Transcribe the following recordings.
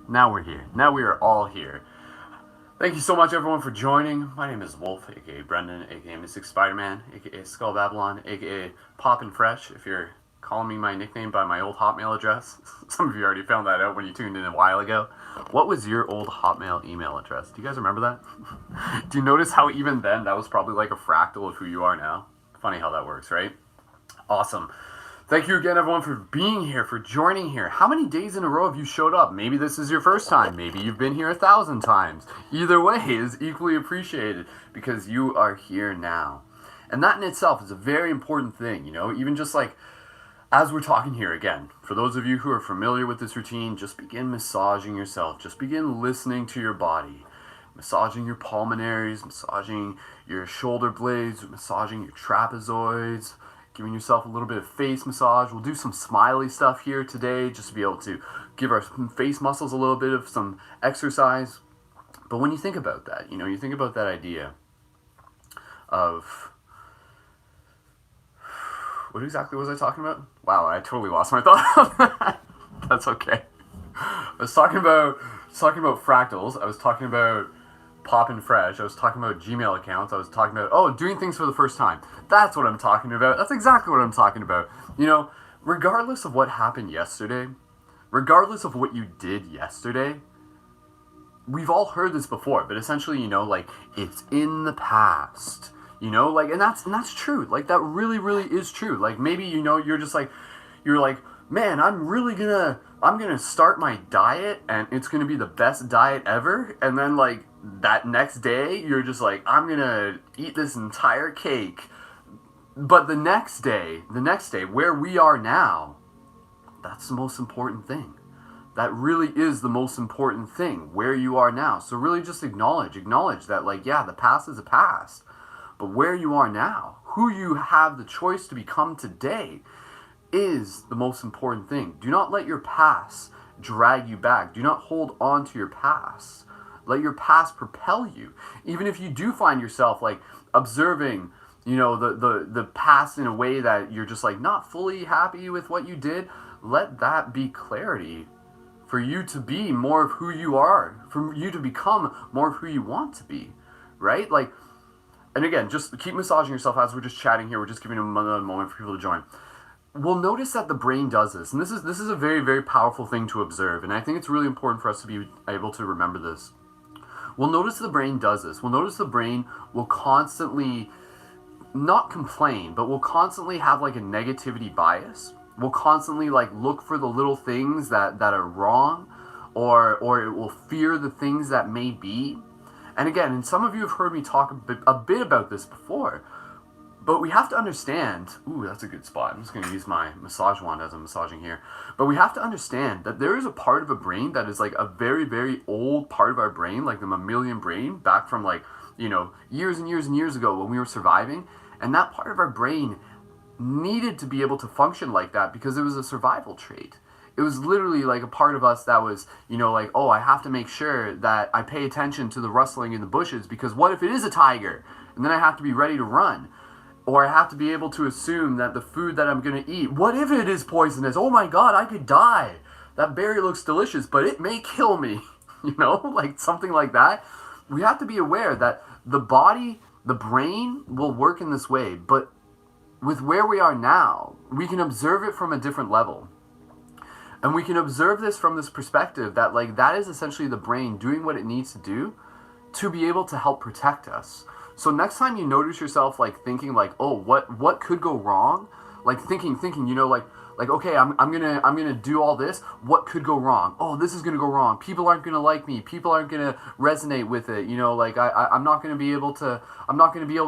Now we're here. Now we are all here. Thank you so much, everyone, for joining. My name is Wolf, aka Brendan, aka Mystic Spider-Man, aka Skull Babylon, aka Poppin' Fresh. If you're calling me my nickname by my old Hotmail address, some of you already found that out when you tuned in a while ago. What was your old Hotmail email address? Do you guys remember that? Do you notice how even then that was probably like a fractal of who you are now? Funny how that works, right? Awesome. Thank you again, everyone, for being here, for joining here. How many days in a row have you showed up? Maybe this is your first time. Maybe you've been here 1,000 times. Either way is equally appreciated because you are here now. And that in itself is a very important thing, even just like as we're talking here again, for those of you who are familiar with this routine, just begin massaging yourself. Just begin listening to your body. Massaging your pulmonaries, massaging your shoulder blades, massaging your trapezoids, giving yourself a little bit of face massage. We'll do some smiley stuff here today just to be able to give our face muscles a little bit of some exercise. But when you think about that, you think about that idea of... What exactly was I talking about? Wow, I totally lost my thought. That's okay. I was talking about fractals. I was talking about Poppin' Fresh. I was talking about Gmail accounts. I was talking about, doing things for the first time. That's what I'm talking about. That's exactly what I'm talking about. Regardless of what happened yesterday, regardless of what you did yesterday, we've all heard this before, but essentially, it's in the past. And that's true. Like, that really, really is true. Like, maybe, you're just like, man, I'm gonna start my diet and it's gonna be the best diet ever. And then, like, that next day, you're just like, I'm gonna eat this entire cake. But the next day, where we are now, that's the most important thing. That really is the most important thing, where you are now. So really just acknowledge that, like, yeah, the past is a past. But where you are now, who you have the choice to become today, is the most important thing. Do not let your past drag you back. Do not hold on to your past. Let your past propel you. Even if you do find yourself like observing, the past in a way that you're just like not fully happy with what you did, let that be clarity for you to be more of who you are, for you to become more of who you want to be, right? Like, and again, just keep massaging yourself as we're just chatting here. We're just giving another moment for people to join. We'll notice that the brain does this. And this is a very, very powerful thing to observe. And I think it's really important for us to be able to remember this. We'll notice the brain does this. We'll notice the brain will constantly, not complain, but will constantly have like a negativity bias. We'll constantly like look for the little things that are wrong, or it will fear the things that may be. And again, and some of you have heard me talk a bit about this before, but we have to understand, ooh, that's a good spot. I'm just going to use my massage wand as I'm massaging here. But we have to understand that there is a part of a brain that is like a very, very old part of our brain, like the mammalian brain, back from like, years and years and years ago when we were surviving. And that part of our brain needed to be able to function like that because it was a survival trait. It was literally like a part of us that was, like, oh, I have to make sure that I pay attention to the rustling in the bushes because what if it is a tiger? And then I have to be ready to run. Or I have to be able to assume that the food that I'm going to eat, what if it is poisonous? Oh my God, I could die. That berry looks delicious, but it may kill me. Like something like that. We have to be aware that the body, the brain will work in this way. But with where we are now, we can observe it from a different level. And we can observe this from this perspective that like that is essentially the brain doing what it needs to do to be able to help protect us. So next time you notice yourself like thinking like, oh, what could go wrong? Like thinking, like okay, I'm gonna do all this. What could go wrong? Oh, this is gonna go wrong. People aren't gonna like me. People aren't gonna resonate with it. Like I'm not gonna be able to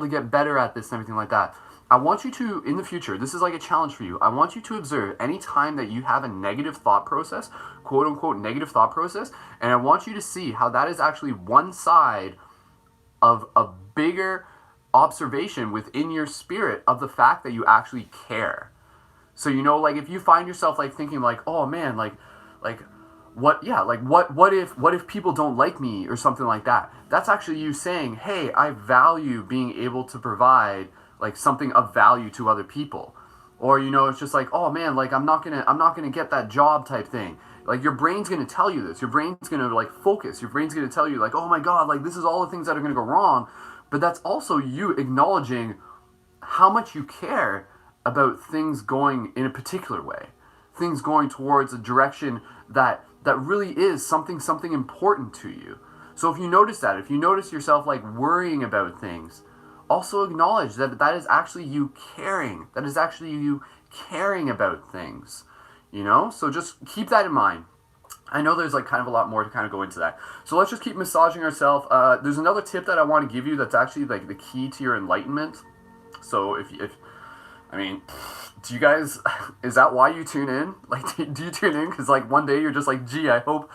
get better at this and everything like that. I want you to, in the future, this is like a challenge for you. I want you to observe any time that you have a negative thought process, quote unquote negative thought process, and I want you to see how that is actually one side of a bigger observation within your spirit of the fact that you actually care. So, like if you find yourself like thinking like, oh man, what if people don't like me or something like that? That's actually you saying, hey, I value being able to provide like something of value to other people. Or it's just like, oh man, like I'm not gonna get that job type thing. Like your brain's going to tell you this. Your brain's going to like focus. Your brain's going to tell you like, oh my God, like this is all the things that are going to go wrong. But that's also you acknowledging how much you care about things going in a particular way, things going towards a direction that really is something important to you. So if you notice that, if you notice yourself like worrying about things, also acknowledge that that is actually you caring. That is actually you caring about things, you know? So just keep that in mind. I know there's like kind of a lot more to kind of go into that. So let's just keep massaging ourselves. There's another tip that I want to give you that's actually like the key to your enlightenment. So if I mean, do you guys, is that why you tune in? Like, do you tune in? Because like one day you're just like, gee, I hope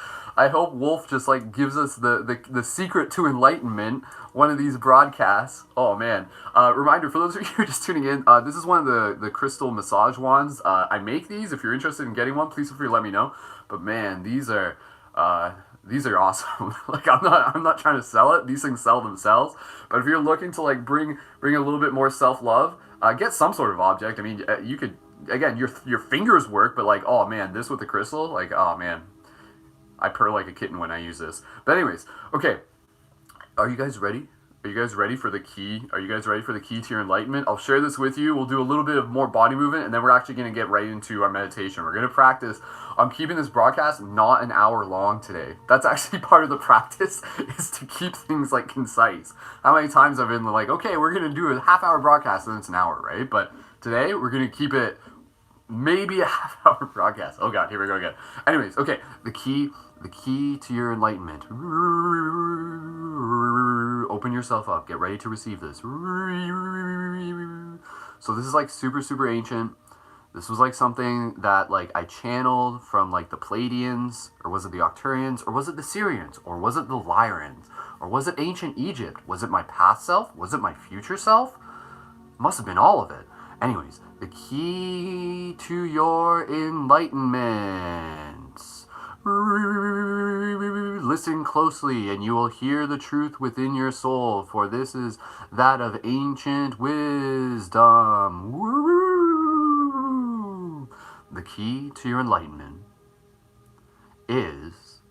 Wolf just like gives us the secret to enlightenment, one of these broadcasts. Oh man. Reminder for those of you who are just tuning in, this is one of the crystal massage wands. I make these. If you're interested in getting one, please feel free to let me know. But man, these are awesome. Like I'm not trying to sell it. These things sell themselves. But if you're looking to like bring a little bit more self-love, get some sort of object. I mean, you could, again, your fingers work, but like, oh man, this with the crystal, like, oh man, I purr like a kitten when I use this. But anyways, okay, are you guys ready? Are you guys ready for the key? Are you guys ready for the key to your enlightenment? I'll share this with you. We'll do a little bit of more body movement, and then we're actually going to get right into our meditation. We're going to practice. I'm keeping this broadcast not an hour long today. That's actually part of the practice, is to keep things like concise. How many times I've been like, okay, we're going to do a half-hour broadcast, and it's an hour, right? But today, we're going to keep it maybe a half-hour broadcast. Oh God, here we go again. Anyways, okay, the key to your enlightenment. Open yourself up. Get ready to receive this. So this is like super, super ancient. This was like something that like I channeled from like the Palladians, or was it the Octurians, or was it the Syrians, or was it the Lyrans, or was it ancient Egypt? Was it my past self? Was it my future self? Must have been all of it. Anyways, the key to your enlightenment. Listen closely, and you will hear the truth within your soul, for this is that of ancient wisdom. The key to your enlightenment is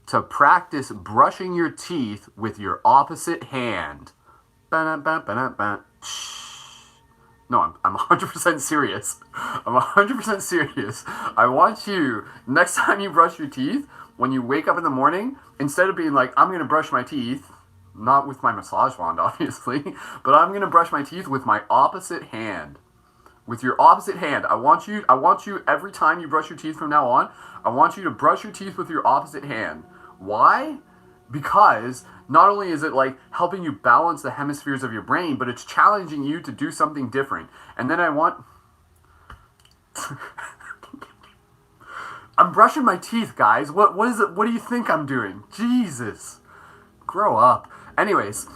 to practice brushing your teeth with your opposite hand. No, I'm 100% serious. I'm 100% serious. I want you, next time you brush your teeth, when you wake up in the morning, instead of being like, I'm going to brush my teeth, not with my massage wand, obviously, but I'm going to brush my teeth with my opposite hand. With your opposite hand. I want you, every time you brush your teeth from now on, I want you to brush your teeth with your opposite hand. Why? Because not only is it like helping you balance the hemispheres of your brain, but it's challenging you to do something different. And then I want... I'm brushing my teeth, guys. What is it? What do you think I'm doing? Jesus. Grow up. Anyways,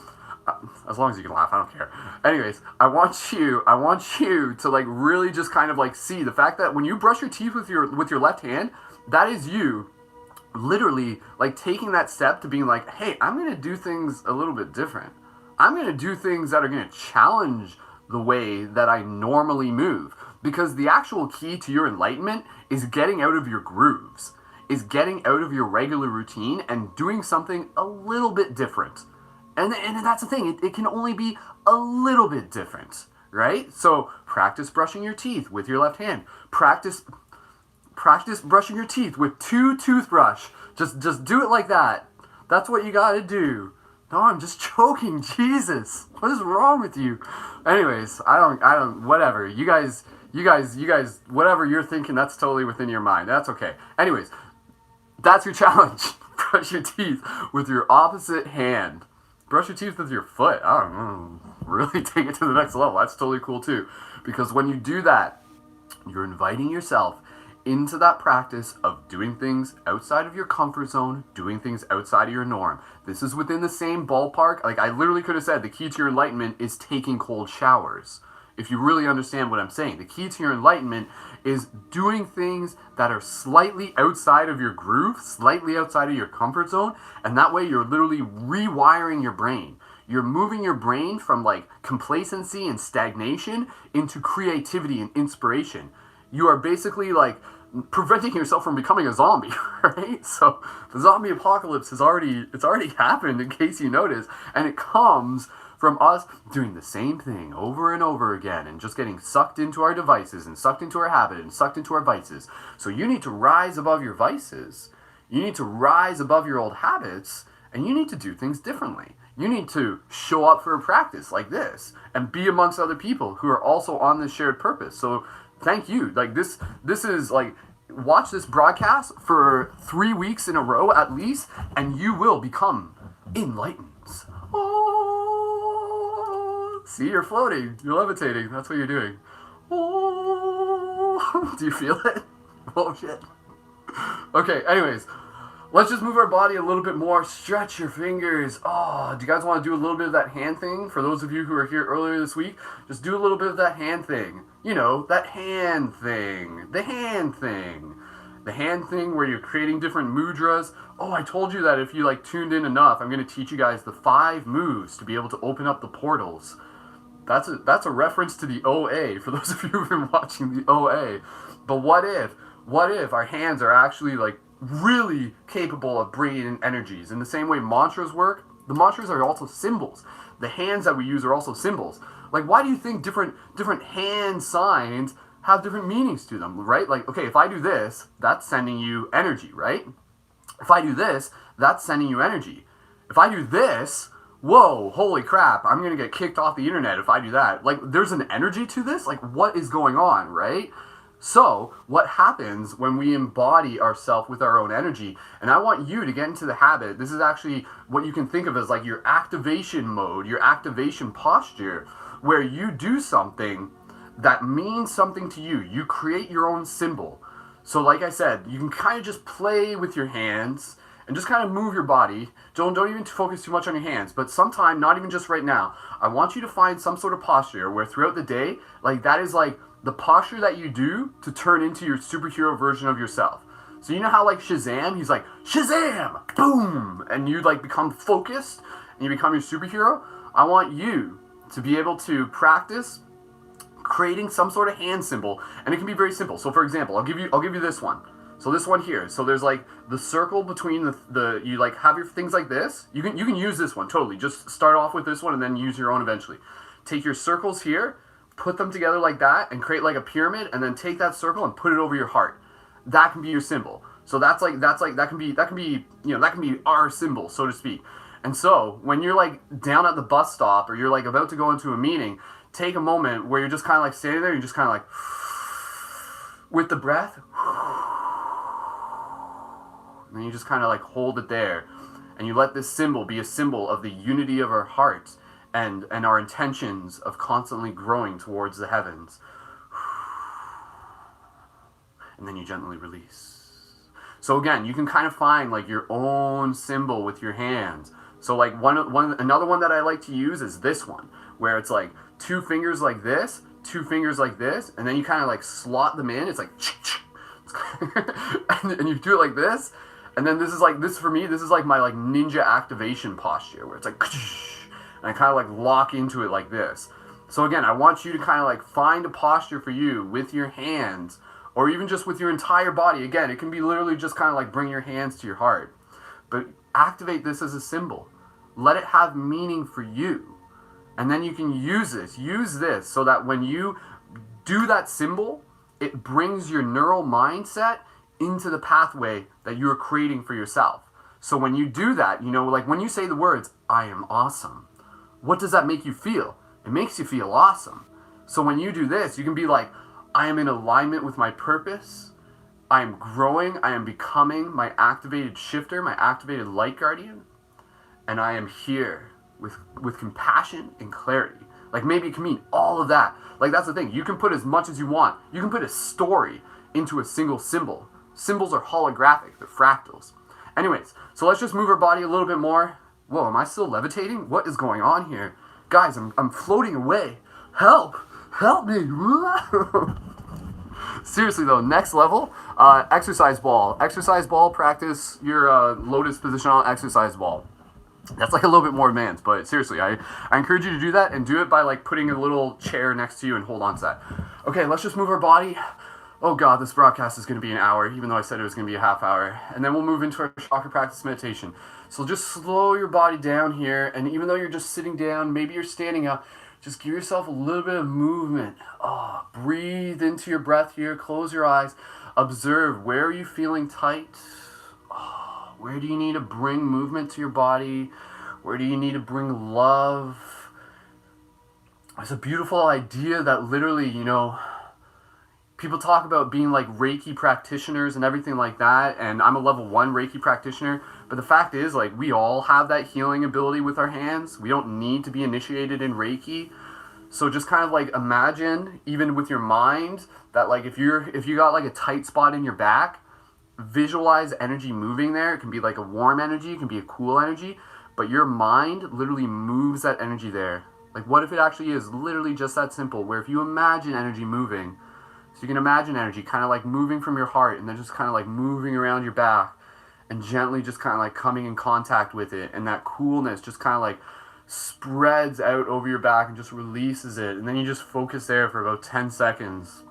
as long as you can laugh, I don't care. Anyways, I want you to like really just kind of like see the fact that when you brush your teeth with your left hand, that is you literally like taking that step to being like, hey, I'm going to do things a little bit different. I'm going to do things that are going to challenge the way that I normally move. Because the actual key to your enlightenment is getting out of your grooves, is getting out of your regular routine and doing something a little bit different. And that's the thing, it can only be a little bit different, right? So practice brushing your teeth with your left hand. Practice brushing your teeth with 2 toothbrush. Just do it like that. That's what you gotta do. No, I'm just joking. Jesus, what is wrong with you? Anyways, I don't. Whatever. You guys. Whatever you're thinking, that's totally within your mind. That's okay. Anyways, that's your challenge. Brush your teeth with your opposite hand. Brush your teeth with your foot. I don't know. Really take it to the next level. That's totally cool too. Because when you do that, you're inviting yourself into that practice of doing things outside of your comfort zone, doing things outside of your norm. This is within the same ballpark. Like I literally could have said, the key to your enlightenment is taking cold showers. If you really understand what I'm saying, the key to your enlightenment is doing things that are slightly outside of your groove, slightly outside of your comfort zone, and that way you're literally rewiring your brain. You're moving your brain from like complacency and stagnation into creativity and inspiration. You are basically like preventing yourself from becoming a zombie, right? So the zombie apocalypse it's already happened, in case you notice, and it comes from us doing the same thing over and over again and just getting sucked into our devices and sucked into our habit and sucked into our vices. So you need to rise above your vices. You need to rise above your old habits, and you need to do things differently. You need to show up for a practice like this and be amongst other people who are also on this shared purpose. So thank you. Like this is like, watch this broadcast for 3 weeks in a row at least, and you will become enlightened. Oh, see, you're floating. You're levitating. That's what you're doing. Oh, do you feel it? Oh shit. Okay, anyways. Let's just move our body a little bit more. Stretch your fingers. Oh, do you guys want to do a little bit of that hand thing? For those of you who are here earlier this week, just do a little bit of that hand thing. You know, that hand thing. The hand thing. The hand thing where you're creating different mudras. Oh, I told you that if you like tuned in enough, I'm going to teach you guys the 5 moves to be able to open up the portals. That's a reference to the OA, for those of you who've been watching the OA. But what if our hands are actually like really capable of bringing in energies? In the same way mantras work, the mantras are also symbols. The hands that we use are also symbols. Like, why do you think different hand signs have different meanings to them, right? Like, okay, if I do this, that's sending you energy, right? If I do this, that's sending you energy. If I do this, whoa, holy crap, I'm gonna get kicked off the internet if I do that. Like, there's an energy to this? Like, what is going on, right? So, what happens when we embody ourselves with our own energy? And I want you to get into the habit. This is actually what you can think of as like your activation mode, your activation posture, where you do something that means something to you. You create your own symbol. So like I said, you can kind of just play with your hands and just kind of move your body. Don't even focus too much on your hands, but sometime, not even just right now, I want you to find some sort of posture where throughout the day, like that is like the posture that you do to turn into your superhero version of yourself. So you know how like Shazam, he's like, Shazam! Boom! And you like become focused and you become your superhero? I want you to be able to practice creating some sort of hand symbol, and it can be very simple. So for example, I'll give you this one. So this one here. So there's like the circle between the you like have your things like this. You can use this one totally. Just start off with this one and then use your own eventually. Take your circles here, put them together like that, and create like a pyramid, and then take that circle and put it over your heart. That can be your symbol. So that can be our symbol, so to speak. And so when you're like down at the bus stop or you're like about to go into a meeting, take a moment where you're just kind of like standing there, you're just kind of like with the breath, and then you just kind of like hold it there, and you let this symbol be a symbol of the unity of our hearts and our intentions of constantly growing towards the heavens. And then you gently release. So again, you can kind of find like your own symbol with your hands. So like another one that I like to use is this one, where it's like 2 fingers like this, 2 fingers like this, and then you kind of like slot them in. It's like and you do it like this, and then this is like this is like my like ninja activation posture, where it's like and I kind of like lock into it like this. So again, I want you to kind of like find a posture for you with your hands, or even just with your entire body. Again, it can be literally just kind of like bring your hands to your heart, but activate this as a symbol. Let it have meaning for you. And then you can use this so that when you do that symbol, it brings your neural mindset into the pathway that you're creating for yourself. So when you do that, you know, like when you say the words, I am awesome, what does that make you feel? It makes you feel awesome. So when you do this, you can be like, I am in alignment with my purpose. I am growing. I am becoming my activated shifter, my activated light guardian. And I am here with compassion and clarity. Like maybe it can mean all of that. Like that's the thing. You can put as much as you want. You can put a story into a single symbol. Symbols are holographic. They're fractals. Anyways, so let's just move our body a little bit more. Whoa, am I still levitating? What is going on here? Guys, I'm floating away. Help! Help me! Seriously though, next level, exercise ball. Exercise ball practice your lotus positional exercise ball. That's like a little bit more advanced, but seriously, I encourage you to do that, and do it by like putting a little chair next to you and hold on to that. Okay, let's just move our body. oh God, this broadcast is going to be an hour, even though I said it was going to be a half hour. And then we'll move into our chakra practice meditation. So just slow your body down here. And even though you're just sitting down, maybe you're standing up, just give yourself a little bit of movement. Oh, breathe into your breath here. Close your eyes. Observe, where are you feeling tight? Oh, where do you need to bring movement to your body? Where do you need to bring love? It's a beautiful idea that literally, people talk about being like Reiki practitioners and everything like that, and I'm a level 1 Reiki practitioner, but the fact is, like, we all have that healing ability with our hands. We don't need to be initiated in Reiki. So just kind of like imagine, even with your mind, that like if you got like a tight spot in your back, visualize energy moving there. It can be like a warm energy, it can be a cool energy, but your mind literally moves that energy there. Like, what if it actually is literally just that simple, where if you imagine energy moving, so you can imagine energy kind of like moving from your heart and then just kind of like moving around your back and gently just kind of like coming in contact with it, and that coolness just kind of like spreads out over your back and just releases it, and then you just focus there for about 10 seconds,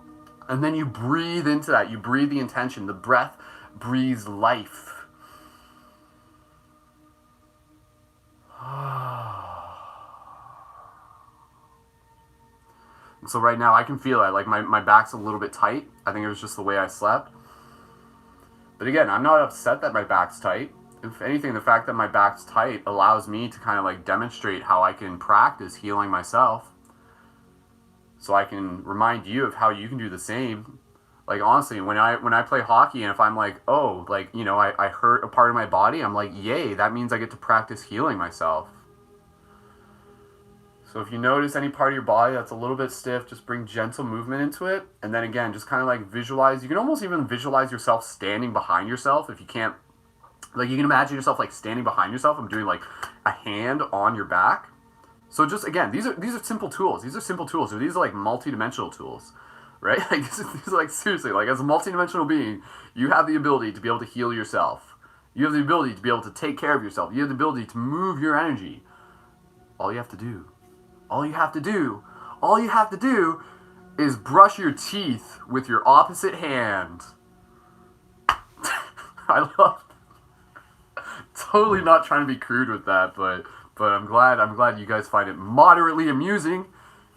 and then you breathe into that. You breathe the intention. The breath breathes life. So right now I can feel it. Like my back's a little bit tight. I think it was just the way I slept. But again, I'm not upset that my back's tight. If anything, the fact that my back's tight allows me to kind of like demonstrate how I can practice healing myself. So I can remind you of how you can do the same. Like, honestly, when I play hockey and if I'm like, oh, like, I hurt a part of my body, I'm like, yay, that means I get to practice healing myself. So if you notice any part of your body that's a little bit stiff, just bring gentle movement into it. And then again, just kind of like visualize. You can almost even visualize yourself standing behind yourself if you can't. Like, you can imagine yourself like standing behind yourself. I'm doing like a hand on your back. So just, again, these are simple tools. These are simple tools. So these are like multi-dimensional tools, right? Like, these are like, seriously, like, as a multi-dimensional being, you have the ability to be able to heal yourself. You have the ability to be able to take care of yourself. You have the ability to move your energy. All you have to do is brush your teeth with your opposite hand. I love, totally not trying to be crude with that, but I'm glad you guys find it moderately amusing,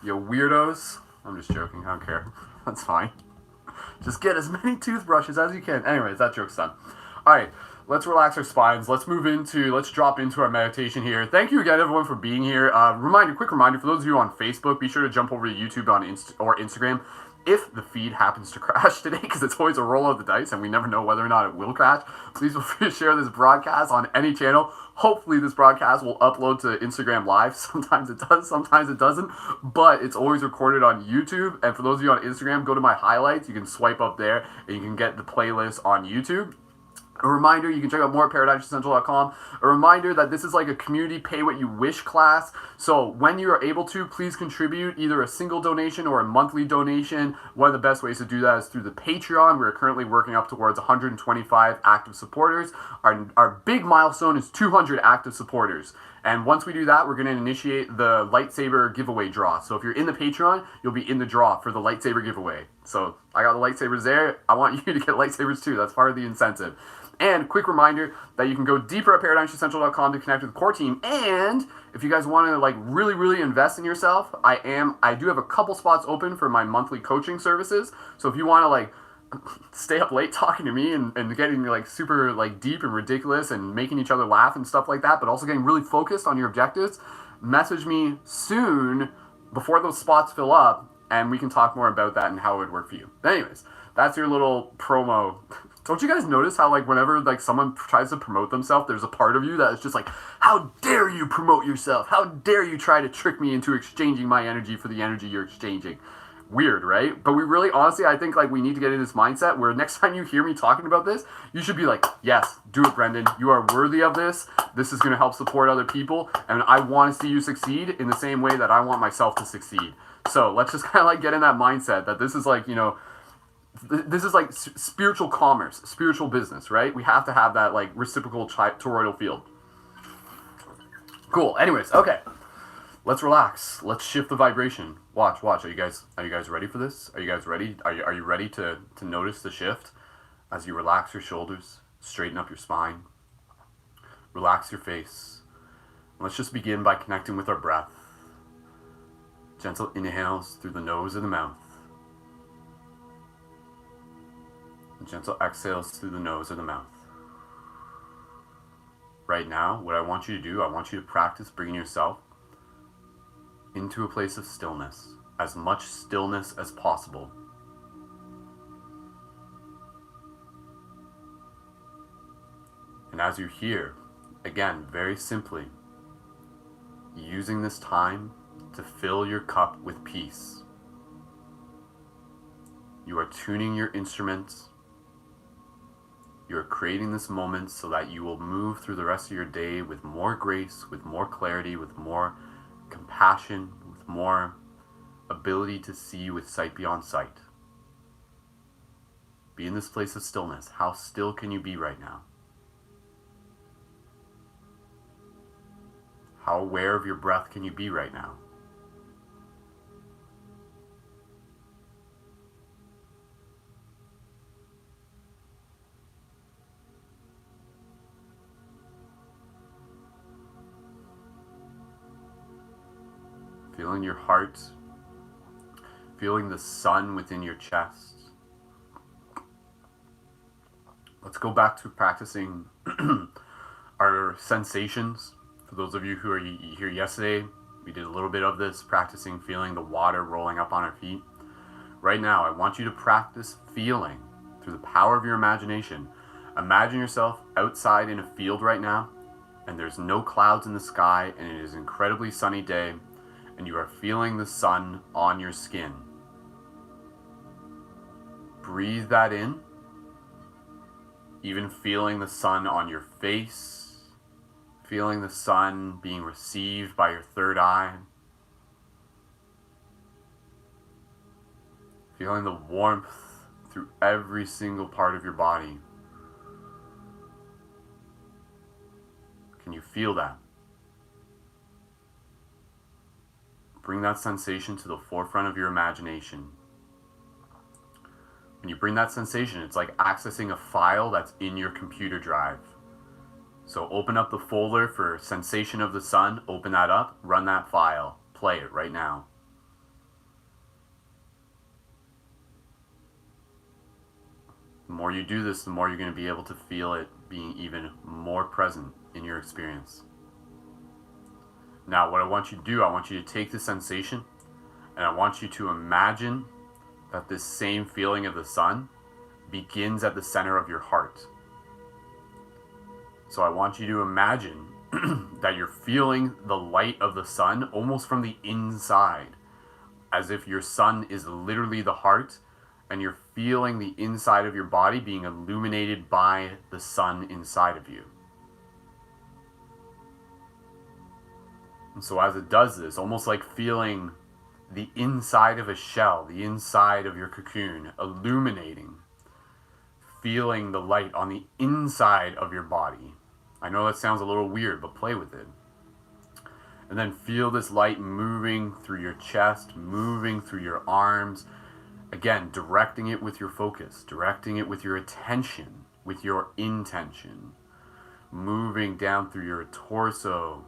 you weirdos. I'm just joking, I don't care. That's fine. Just get as many toothbrushes as you can. Anyways, that joke's done. Alright, let's relax our spines. Let's drop into our meditation here. Thank you again, everyone, for being here. Quick reminder, for those of you on Facebook, be sure to jump over to YouTube or Instagram. If the feed happens to crash today, because it's always a roll of the dice and we never know whether or not it will crash, please feel free to share this broadcast on any channel. Hopefully this broadcast will upload to Instagram Live. Sometimes it does, sometimes it doesn't, but it's always recorded on YouTube. And for those of you on Instagram, go to my highlights. You can swipe up there and you can get the playlist on YouTube. A reminder, you can check out more at ParadigmCentral.com. A reminder that this is like a community pay what you wish class. So when you are able to, please contribute either a single donation or a monthly donation. One of the best ways to do that is through the Patreon. We're currently working up towards 125 active supporters. Our big milestone is 200 active supporters. And once we do that, we're going to initiate the lightsaber giveaway draw. So if you're in the Patreon, you'll be in the draw for the lightsaber giveaway. So I got the lightsabers there. I want you to get lightsabers too. That's part of the incentive. And quick reminder that you can go deeper at ParadigmCentral.com to connect with the core team. And if you guys want to like really, really invest in yourself, I do have a couple spots open for my monthly coaching services. So if you want to like stay up late talking to me and getting like super like deep and ridiculous and making each other laugh and stuff like that, but also getting really focused on your objectives, message me soon before those spots fill up and we can talk more about that and how it would work for you. But anyways, that's your little promo. Don't you guys notice how like whenever like someone tries to promote themselves, there's a part of you that is just like, how dare you promote yourself? How dare you try to trick me into exchanging my energy for the energy you're exchanging? Weird, right? But we really, honestly, I think like we need to get in this mindset where next time you hear me talking about this, you should be like, yes, do it, Brendan. You are worthy of this. This is going to help support other people. And I want to see you succeed in the same way that I want myself to succeed. So let's just kind of like get in that mindset that this is like, this is like spiritual commerce, spiritual business, right? We have to have that like reciprocal toroidal field. Cool. Anyways, okay. let's relax. Let's shift the vibration. Watch. Are you guys ready for this? Are you guys ready? Are you ready to notice the shift as you relax your shoulders, straighten up your spine, relax your face. Let's just begin by connecting with our breath. Gentle inhales through the nose and the mouth. And gentle exhales through the nose and the mouth. Right now, what I want you to do, I want you to practice bringing yourself into a place of stillness, as much stillness as possible. And as you're here, again, very simply, using this time to fill your cup with peace. You are tuning your instruments. You are creating this moment so that you will move through the rest of your day with more grace, with more clarity, with more compassion, with more ability to see with sight beyond sight. Be in this place of stillness. How still can you be right now? How aware of your breath can you be right now? Feeling your heart, feeling the sun within your chest. Let's go back to practicing our sensations. For those of you who are here yesterday, we did a little bit of this, practicing feeling the water rolling up on our feet. Right now, I want you to practice feeling through the power of your imagination. Imagine yourself outside in a field right now, and there's no clouds in the sky, and it is an incredibly sunny day, and you are feeling the sun on your skin. Breathe that in, even feeling the sun on your face, feeling the sun being received by your third eye, feeling the warmth through every single part of your body. Can you feel that? Bring that sensation to the forefront of your imagination. When you bring that sensation, it's like accessing a file that's in your computer drive. So open up the folder for sensation of the sun, open that up, run that file, play it right now. The more you do this, the more you're going to be able to feel it being even more present in your experience. Now, what I want you to do, I want you to take the sensation and I want you to imagine that this same feeling of the sun begins at the center of your heart. So I want you to imagine that you're feeling the light of the sun almost from the inside, as if your sun is literally the heart and you're feeling the inside of your body being illuminated by the sun inside of you. And so as it does this, almost like feeling the inside of a shell, the inside of your cocoon, illuminating, feeling the light on the inside of your body. I know that sounds a little weird, but play with it. And then feel this light moving through your chest, moving through your arms. Again, directing it with your focus, directing it with your attention, with your intention. Moving down through your torso,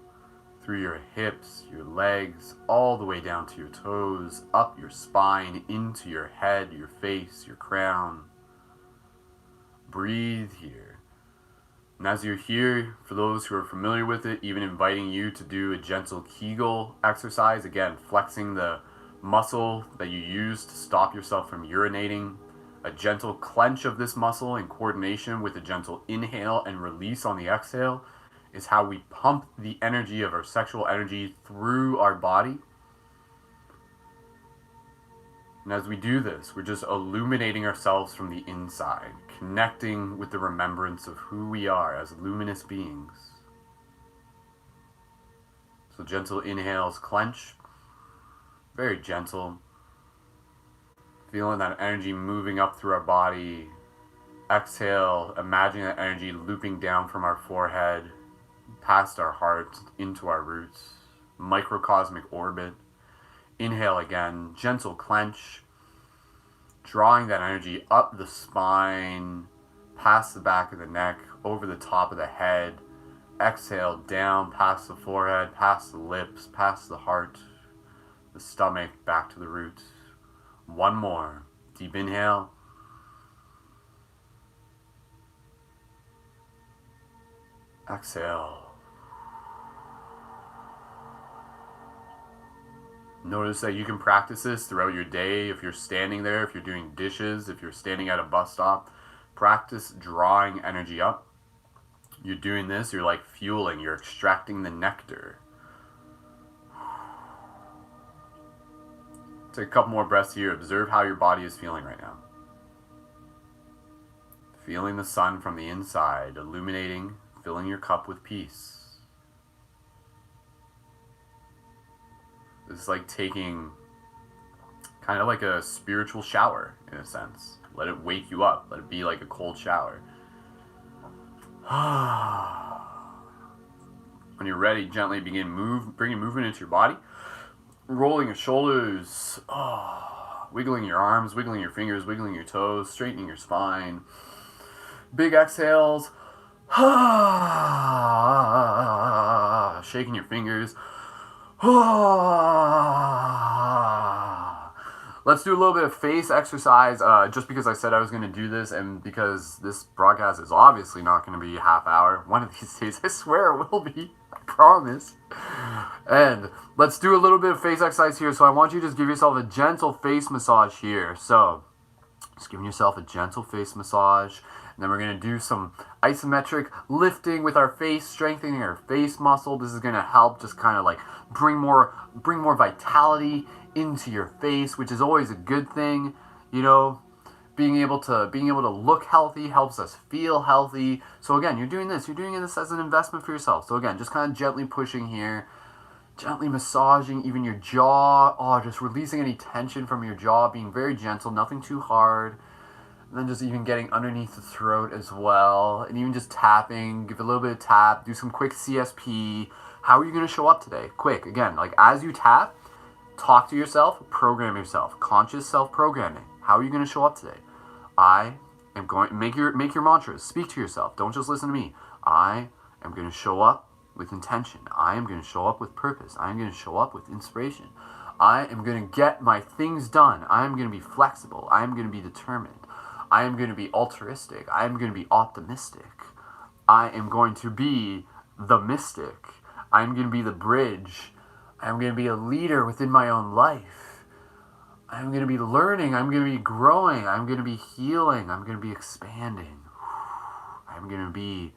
through your hips, your legs, all the way down to your toes, up your spine, into your head, your face, your crown. Breathe here. And as you're here, for those who are familiar with it, even inviting you to do a gentle Kegel exercise, again, flexing the muscle that you use to stop yourself from urinating. A gentle clench of this muscle in coordination with a gentle inhale and release on the exhale is how we pump the energy of our sexual energy through our body. And as we do this, we're just illuminating ourselves from the inside, connecting with the remembrance of who we are as luminous beings. So gentle inhales, clench, very gentle. Feeling that energy moving up through our body. Exhale, imagining that energy looping down from our forehead, past our heart, into our roots. microcosmic orbit. Inhale again, gentle clench, drawing that energy up the spine, past the back of the neck, over the top of the head. Exhale down past the forehead, past the lips, past the heart, the stomach, back to the root. One more. Deep inhale. Exhale. Notice that you can practice this throughout your day. If you're standing there, if you're doing dishes, if you're standing at a bus stop, practice drawing energy up. You're doing this, you're like fueling, you're extracting the nectar. Take a couple more breaths here. Observe how your body is feeling right now. Feeling the sun from the inside, illuminating, filling your cup with peace. This is like taking kind of like a spiritual shower in a sense. Let it wake you up. Let it be like a cold shower. When you're ready, gently begin bringing movement into your body. Rolling your shoulders. Wiggling your arms, wiggling your fingers, wiggling your toes, straightening your spine. Big exhales. Shaking your fingers. Let's do a little bit of face exercise, just because I said I was going to do this, and because this broadcast is obviously not going to be a half hour. One of these days, I swear it will be. I promise. And let's do a little bit of face exercise here. So I want you to just give yourself a gentle face massage here. So just giving yourself a gentle face massage. And then we're going to do some isometric lifting with our face, strengthening our face muscle. This is going to help just kind of like bring more vitality into your face, which is always a good thing. You know, being able to look healthy helps us feel healthy. So again, you're doing this as an investment for yourself. So again, just kind of gently pushing here, gently massaging even your jaw. Just releasing any tension from your jaw, being very gentle, nothing too hard. And then just even getting underneath the throat as well. And even just tapping, give a little bit of tap, do some quick CSP. How are you going to show up today? Quick, again, like as you tap, talk to yourself, program yourself. Conscious self-programming. How are you going to show up today? I am going to make your mantras. Speak to yourself. Don't just listen to me. I am going to show up with intention. I am going to show up with purpose. I am going to show up with inspiration. I am going to get my things done. I am going to be flexible. I am going to be determined. I am going to be altruistic. I am going to be optimistic. I am going to be the mystic. I am going to be the bridge. I am going to be a leader within my own life. I am going to be learning. I'm going to be growing. I'm going to be healing. I'm going to be expanding. I'm going to be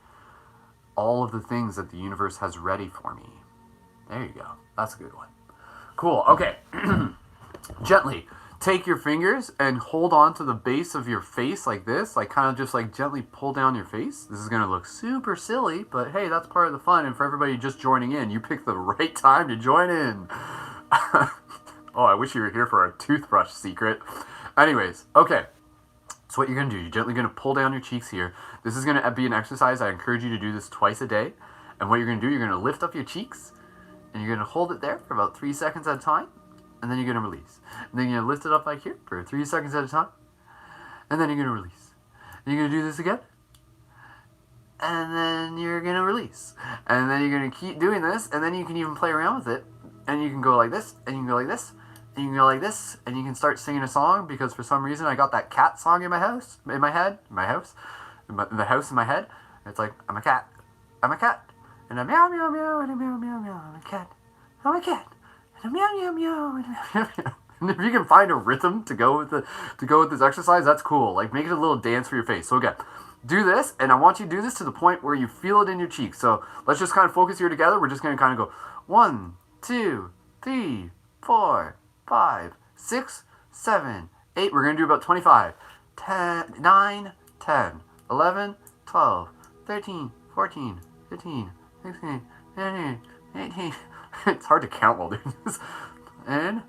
all of the things that the universe has ready for me. There you go. That's a good one. Cool. Okay. Gently take your fingers and hold on to the base of your face like this, like kind of just like gently pull down your face. This is going to look super silly, but hey, that's part of the fun. And for everybody just joining in, you picked the right time to join in. Oh, I wish you were here for our toothbrush secret. Anyways, okay. So what you're going to do, you're gently going to pull down your cheeks here. This is going to be an exercise. I encourage you to do this twice a day. And what you're going to do, you're going to lift up your cheeks and you're going to hold it there for about 3 seconds at a time. And then you're going to release. And then you're going to lift it up like here for 3 seconds at a time. And then you're going to release. And you're going to do this again. And then you're going to release. And then you're going to keep doing this. And then you can even play around with it. And you can go like this. And you can go like this. And you can go like this. And you can start singing a song. Because for some reason I got that cat song in my house. In my head. In my house. In the house in my head. It's like, I'm a cat. I'm a cat. And a meow meow meow. And a meow meow meow. I'm a cat. I'm a cat. Meow meow meow. And if you can find a rhythm to go with this exercise, that's cool. Like make it a little dance for your face. So again, do this, and I want you to do this to the point where you feel it in your cheeks. So let's just kind of focus here together. We're just going to kind of go 1, 2, 3, 4, 5, 6, 7, 8. We're going to do about 25. 10, 9, 10, 11, 12, 13, 14, 15, 16, 17, 18. It's hard to count while doing this. And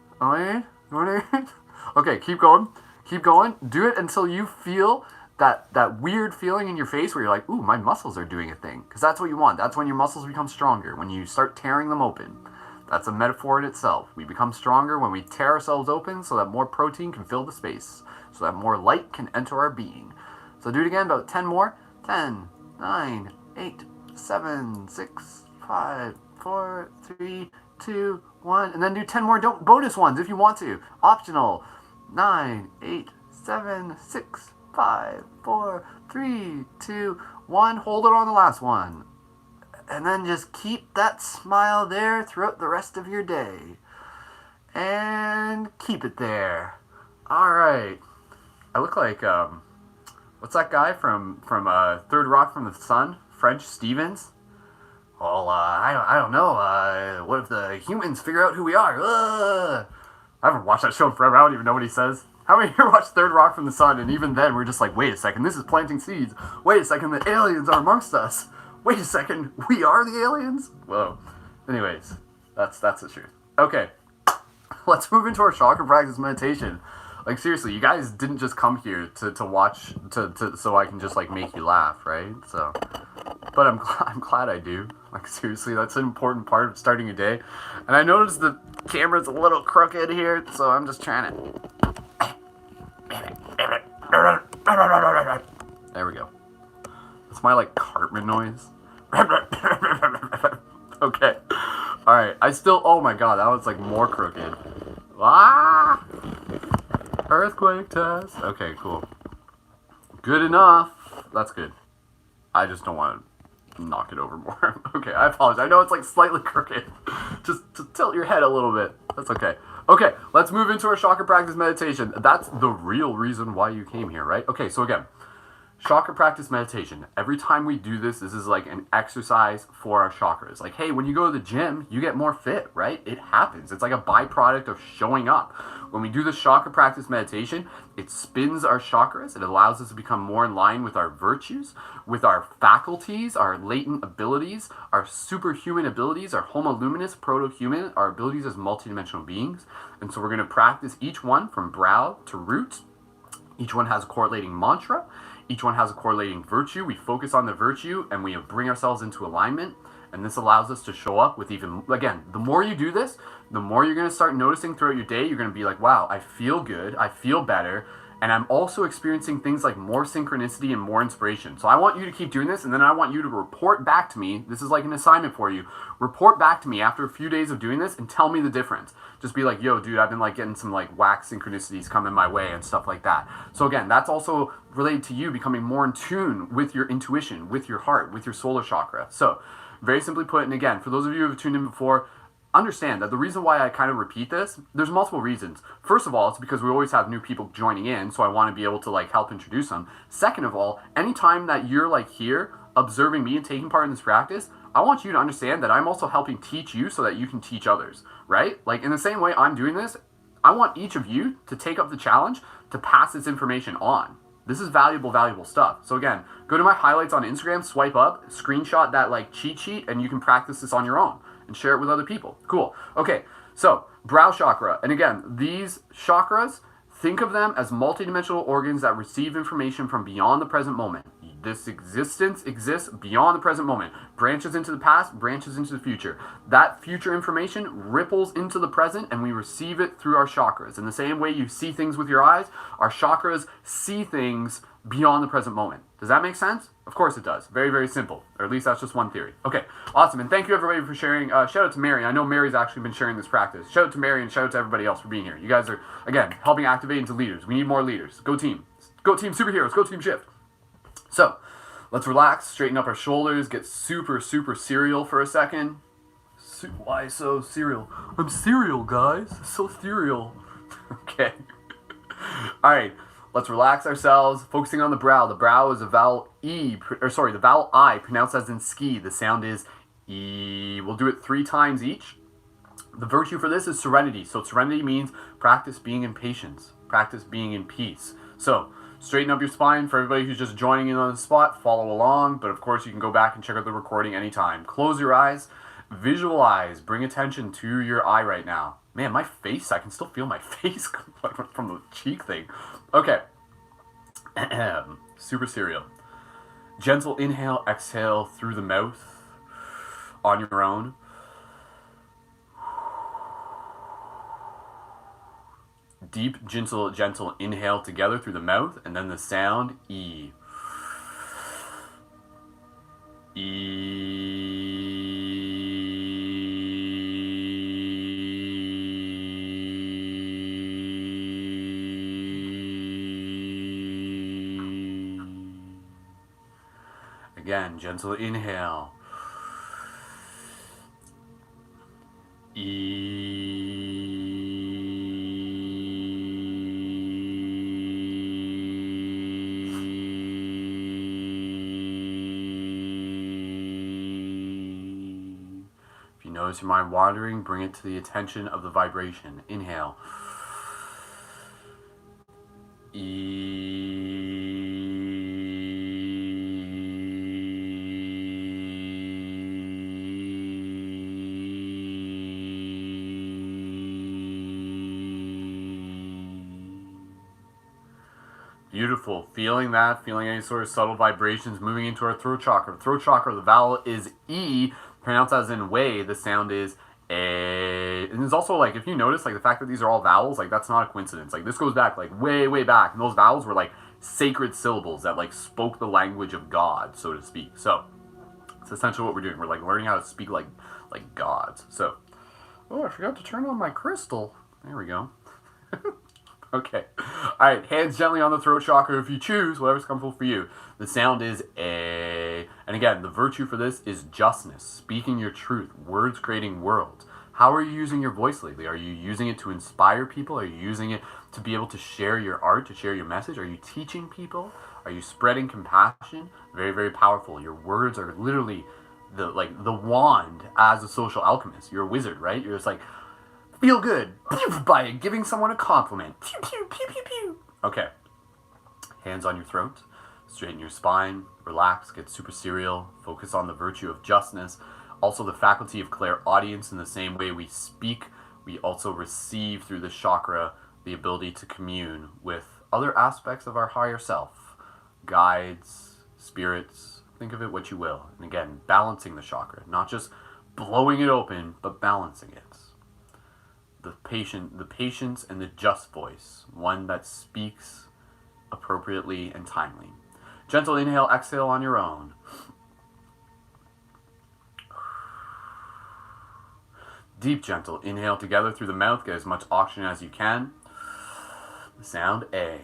okay, keep going. Keep going. Do it until you feel that weird feeling in your face where you're like, ooh, my muscles are doing a thing. Because that's what you want. That's when your muscles become stronger. When you start tearing them open. That's a metaphor in itself. We become stronger when we tear ourselves open so that more protein can fill the space, so that more light can enter our being. So do it again, about 10 more. 10, 9, 8, 7, 6, 5, 4, 3, 2, 1. And then do 10 more bonus ones if you want to. Optional. 9, 8, 7, 6, 5, 4, 3, 2, 1. Hold it on the last one. And then just keep that smile there throughout the rest of your day. And keep it there. Alright. I look like, what's that guy from Third Rock from the Sun? French Stevens? Well, I don't know. What if the humans figure out who we are? I haven't watched that show in forever. I don't even know what he says. How many here watched Third Rock from the Sun? And even then, we're just like, wait a second, this is planting seeds. Wait a second, the aliens are amongst us. Wait a second, we are the aliens? Whoa. Anyways, that's the truth. Okay, let's move into our chakra practice meditation. Like, seriously, you guys didn't just come here to watch, so I can just, like, make you laugh, right? So, but I'm glad I do. Like, seriously, that's an important part of starting a day. And I noticed the camera's a little crooked here, so I'm just trying to... There we go. That's my, like, Cartman noise. Okay. Alright, oh my god, that was, like, more crooked. Ah! Earthquake test. Okay, cool. Good enough. That's good. I just don't want to knock it over more. Okay, I apologize. I know it's like slightly crooked. Just to tilt your head a little bit. That's okay. Okay, let's move into our chakra practice meditation. That's the real reason why you came here, right? Okay, so again, chakra practice meditation. Every time we do this, this is like an exercise for our chakras. Like, hey, when you go to the gym, you get more fit, right? It happens. It's like a byproduct of showing up. When we do this chakra practice meditation, it spins our chakras. It allows us to become more in line with our virtues, with our faculties, our latent abilities, our superhuman abilities, our homo luminous, proto-human, our abilities as multidimensional beings. And so we're going to practice each one from brow to root. Each one has a correlating mantra. Each one has a correlating virtue. We focus on the virtue and we bring ourselves into alignment. And this allows us to show up with even, again, the more you do this, the more you're going to start noticing throughout your day. You're going to be like, wow, I feel good. I feel better. And I'm also experiencing things like more synchronicity and more inspiration. So I want you to keep doing this. And then I want you to report back to me. This is like an assignment for you. Report back to me after a few days of doing this and tell me the difference. Just be like, yo, dude, I've been like getting some like whack synchronicities coming my way and stuff like that. So again, that's also related to you becoming more in tune with your intuition, with your heart, with your solar chakra. So very simply put, and again, for those of you who have tuned in before, understand that the reason why I kind of repeat this, there's multiple reasons. First of all, it's because we always have new people joining in, so I want to be able to like help introduce them. Second of all, anytime that you're like here observing me and taking part in this practice, I want you to understand that I'm also helping teach you so that you can teach others, right? Like in the same way I'm doing this, I want each of you to take up the challenge to pass this information on. This is valuable, valuable stuff. So again, go to my highlights on Instagram, swipe up, screenshot that like cheat sheet, and you can practice this on your own and share it with other people. Cool. Okay, so brow chakra. And again, these chakras, think of them as multidimensional organs that receive information from beyond the present moment. This existence exists beyond the present moment. Branches into the past, branches into the future. That future information ripples into the present and we receive it through our chakras. In the same way you see things with your eyes, our chakras see things beyond the present moment. Does that make sense? Of course it does. Very, very simple. Or at least that's just one theory. Okay, awesome. And thank you everybody for sharing. Shout out to Mary. I know Mary's actually been sharing this practice. Shout out to Mary and shout out to everybody else for being here. You guys are, again, helping activate into leaders. We need more leaders. Go team. Go team superheroes. Go team shift. So, let's relax, straighten up our shoulders, get super, super serial for a second. Why so serial? I'm serial, guys. So serial. Okay. Alright, let's relax ourselves, focusing on the brow. The brow is a vowel E, the vowel I, pronounced as in ski. The sound is E. We'll do it 3 times each. The virtue for this is serenity. So serenity means practice being in patience, practice being in peace. So, straighten up your spine. For everybody who's just joining in on the spot, follow along. But of course, you can go back and check out the recording anytime. Close your eyes. Visualize. Bring attention to your eye right now. Man, my face, I can still feel my face from the cheek thing. Okay. Super serial. Gentle inhale, exhale through the mouth on your own. Deep, gentle inhale together through the mouth, and then the sound E. Again, gentle inhale. If you notice your mind wandering, bring it to the attention of the vibration. Inhale. Beautiful. Feeling any sort of subtle vibrations moving into our throat chakra. Throat chakra, the vowel is E, pronounced as in way, the sound is A. And there's also, like, if you notice, like, the fact that these are all vowels, like, that's not a coincidence. Like, this goes back, like, way, way back. And those vowels were, like, sacred syllables that, like, spoke the language of God, so to speak. So, it's essentially what we're doing. We're, like, learning how to speak like gods. So, oh, I forgot to turn on my crystal. There we go. Okay. All right. Hands gently on the throat chakra if you choose, whatever's comfortable for you. The sound is A. And again, the virtue for this is justness, speaking your truth, words creating worlds. How are you using your voice lately? Are you using it to inspire people? Are you using it to be able to share your art, to share your message? Are you teaching people? Are you spreading compassion? Very, very powerful. Your words are literally the wand as a social alchemist. You're a wizard, right? You're just like, feel good by giving someone a compliment. Pew, pew, pew, pew, pew. Okay. Hands on your throat. Straighten your spine. Relax. Get super serial. Focus on the virtue of justness. Also the faculty of clairaudience. In the same way we speak, we also receive through this chakra the ability to commune with other aspects of our higher self. Guides, spirits. Think of it what you will. And again, balancing the chakra. Not just blowing it open, but balancing it. The patience and the just voice, one that speaks appropriately and timely. Gentle inhale, exhale on your own. Deep, gentle inhale together through the mouth. Get as much oxygen as you can. The sound A.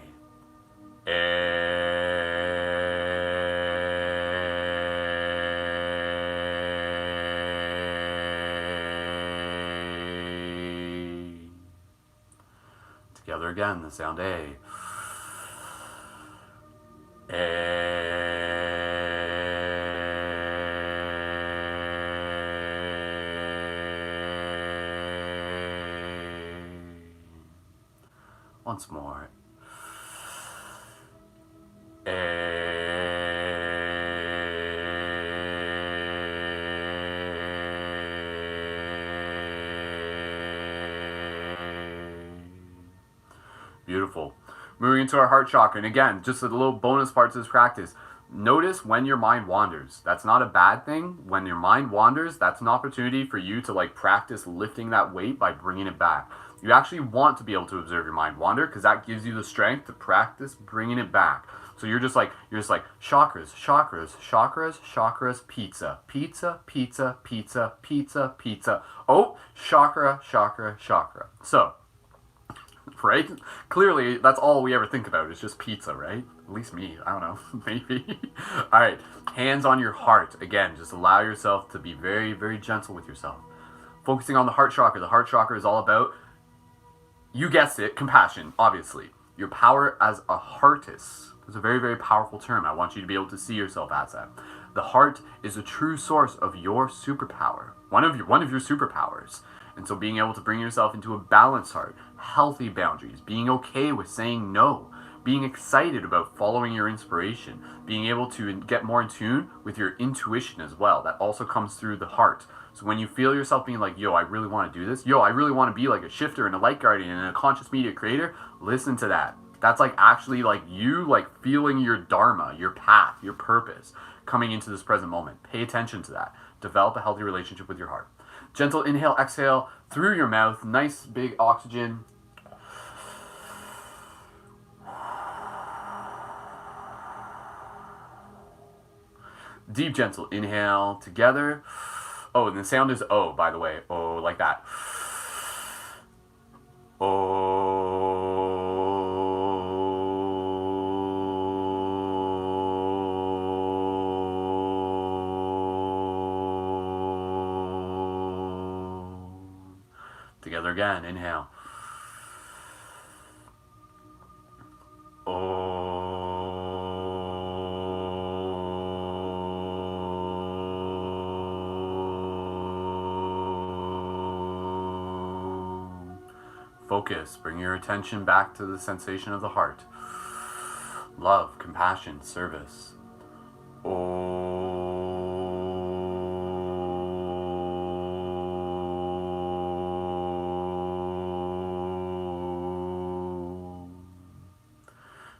Together again, the sound A. Once more. Beautiful. Moving into our heart chakra. And again, just a little bonus part to this practice. Notice when your mind wanders. That's not a bad thing. When your mind wanders, that's an opportunity for you to practice lifting that weight by bringing it back. You actually want to be able to observe your mind wander because that gives you the strength to practice bringing it back. So you're just like chakras, pizza, pizza, pizza, pizza, pizza, pizza. Oh, chakra. So, right? Clearly, that's all we ever think about is just pizza, right? At least me. I don't know. Maybe. All right. Hands on your heart. Again, just allow yourself to be very, very gentle with yourself. Focusing on the heart chakra. The heart chakra is all about, you guessed it, compassion, obviously. Your power as a heartist. It's a very, very powerful term. I want you to be able to see yourself as that. The heart is a true source of your superpower. One of your superpowers. And so being able to bring yourself into a balanced heart, healthy boundaries, being okay with saying no, being excited about following your inspiration, being able to get more in tune with your intuition as well. That also comes through the heart. So when you feel yourself being like, yo, I really want to do this. Yo, I really want to be like a shifter and a light guardian and a conscious media creator. Listen to that. That's actually you feeling your dharma, your path, your purpose coming into this present moment. Pay attention to that. Develop a healthy relationship with your heart. Gentle inhale, exhale through your mouth. Nice big oxygen. Deep, gentle inhale together. Oh, and the sound is O, by the way. Oh, like that. Together again. Inhale. Focus. Bring your attention back to the sensation of the heart. Love, compassion, service.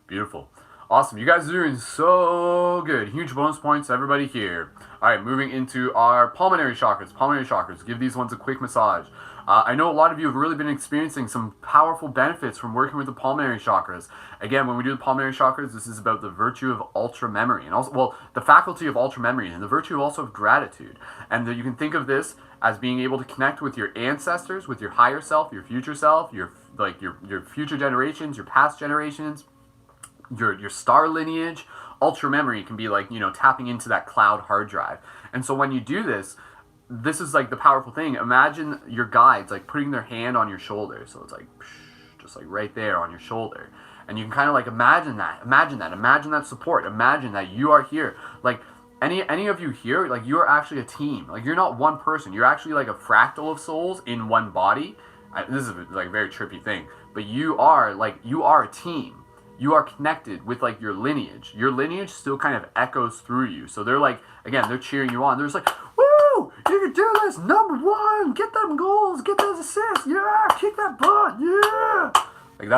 Beautiful. Awesome. You guys are doing so good. Huge bonus points to everybody here. All right, moving into our pulmonary chakras. Pulmonary chakras. Give these ones a quick massage. I know a lot of you have really been experiencing some powerful benefits from working with the pulmonary chakras. Again, when we do the pulmonary chakras, this is about the virtue of ultra memory, and also, well, the faculty of ultra memory, and the virtue also of gratitude. And you can think of this as being able to connect with your ancestors, with your higher self, your future self, your future generations, your past generations, your star lineage. Ultra memory can be like, tapping into that cloud hard drive. And so when you do this, this is like the powerful thing. Imagine your guides like putting their hand on your shoulder. So it's like, just like right there on your shoulder. And you can kind of like imagine that support. Imagine that you are here. Like any of you here, like you are actually a team. Like you're not one person. You're actually like a fractal of souls in one body. This is like a very trippy thing. But you are a team. You are connected with like your lineage. Your lineage still kind of echoes through you. So they're like, again, they're cheering you on. They're just like, woo, you can do this, number one, get them goals, get those assists, yeah, kick that butt, yeah. Like